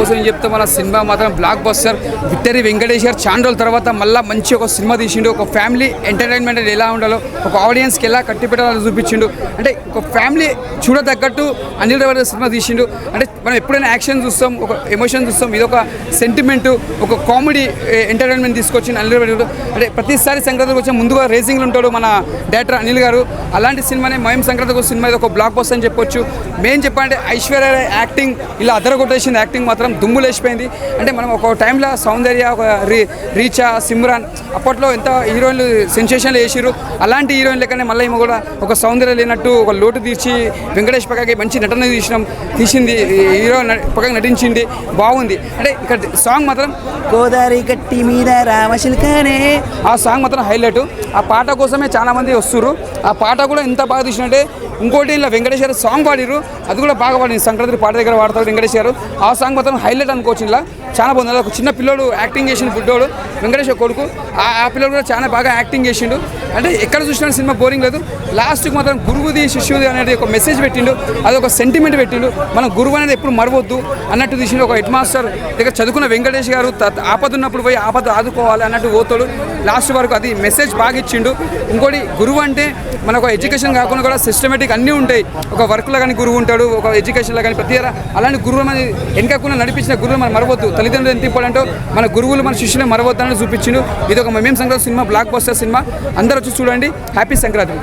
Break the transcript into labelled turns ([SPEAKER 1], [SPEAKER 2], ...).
[SPEAKER 1] కోసం ఏం చెప్తే మన సినిమా మాత్రం బ్లాక్ బస్టర్. విక్టరీ వెంకటేష్ గారు చాలా రోజుల తర్వాత మళ్ళీ మంచి ఒక సినిమా తీసిండు. ఒక ఫ్యామిలీ ఎంటర్టైన్మెంట్ ఎలా ఉండాలో, ఒక ఆడియన్స్కి ఎలా కట్టిపెట్టాలో చూపించిండు. అంటే ఒక ఫ్యామిలీ చూడదగ్గట్టు అనిల్ రావిపూడి సినిమా తీసిండు. అంటే మనం ఎప్పుడైనా యాక్షన్ చూస్తాం, ఒక ఎమోషన్ చూస్తాం, ఇది ఒక సెంటిమెంట్, ఒక కామెడీ ఎంటర్టైన్మెంట్ తీసుకొచ్చింది అనిల్ రావిపూడి. అంటే ప్రతిసారి సంక్రాంతికి వచ్చే ముందుగా రేసింగ్లు ఉంటాడు మన డైరెక్టర్ అనిల్ గారు. అలాంటి సినిమానే మేము సంక్రాంతికి సినిమా ఇది ఒక బ్లాక్ బస్టర్ అని చెప్పొచ్చు. మెయిన్ చెప్పాలంటే ఐశ్వర్య యాక్టింగ్ ఇలా అదరగొట్టేసింది. యాక్టింగ్ మాత్రం దుమ్ము లేచిపోయింది. అంటే మనం ఒక టైంలో సౌందర్య, ఒక రీచా, సిమ్రాన్ అప్పట్లో ఎంత హీరోయిన్లు సెన్సేషన్లు వేసిరు. అలాంటి హీరోయిన్ లెక్కనే మళ్ళీ ఏమో కూడా ఒక సౌందర్య లేనట్టు ఒక లోటు తీర్చి వెంకటేష్ పక్కకి మంచి నటన తీసింది. హీరో పక్కకి నటించింది, బాగుంది. అంటే ఇక్కడ సాంగ్ మాత్రం గోదావరి గట్టి మీద రామశిల్కనే ఆ సాంగ్ మాత్రం హైలైట్. ఆ పాట కోసమే చాలామంది వస్తున్నారు. ఆ పాట కూడా ఎంత బాగా తీసినట్టే. ఇంకోటి ఇలా వెంకటేష్ గారు సాంగ్ పాడిరు, అది కూడా బాగా పాడింది. సంక్రాంతి పాట దగ్గర పాడతారు వెంకటేష్ గారు. ఆ సాంగ్ మొత్తం హైలైట్ అనుకోవచ్చు. ఇలా చాలా బాగుంది. ఒక చిన్న పిల్లోడు యాక్టింగ్ చేసిన బుడ్డోడు వెంకటేష్ కొడుకు. ఆ పిల్లడు కూడా చాలా బాగా యాక్టింగ్ చేసిండు. అంటే ఎక్కడ చూసినా సినిమా బోరింగ్ లేదు. లాస్ట్కి మాత్రం గురువుది శిష్యుది అనేది ఒక మెసేజ్ పెట్టిండు. అది ఒక సెంటిమెంట్ పెట్టిండు. మనం గురువు అనేది ఎప్పుడు మరవద్దు అన్నట్టు తీసిండు. ఒక హెడ్ మాస్టర్ దగ్గర చదువుకున్న వెంకటేష్ గారు ఆపదున్నప్పుడు పోయి ఆపద ఆదుకోవాలి అన్నట్టు పోతాడు లాస్ట్ వరకు. అది మెసేజ్ బాగా ఇచ్చిండు. ఇంకోటి గురువు అంటే మనకు ఎడ్యుకేషన్ కాకుండా కూడా సిస్టమేటిక్ అన్నీ ఉంటాయి. ఒక వర్క్లో కానీ గురువు ఉంటాడు, ఒక ఎడ్యుకేషన్లో కానీ ప్రతి అలాంటి గురువు మన వెనకకుండా నడిపించిన గురువులు మనం మరవద్దు. తల్లిదండ్రులు ఎంత ఇంపార్టెంటో మన గురువులు మన శిష్యులు మరవద్దు అని చూపించిండు. ఇది ఒక మేము Sankranti cinema, block buster cinema. అందరూ వచ్చి చూడండి. హ్యాపీ సంక్రాంతి.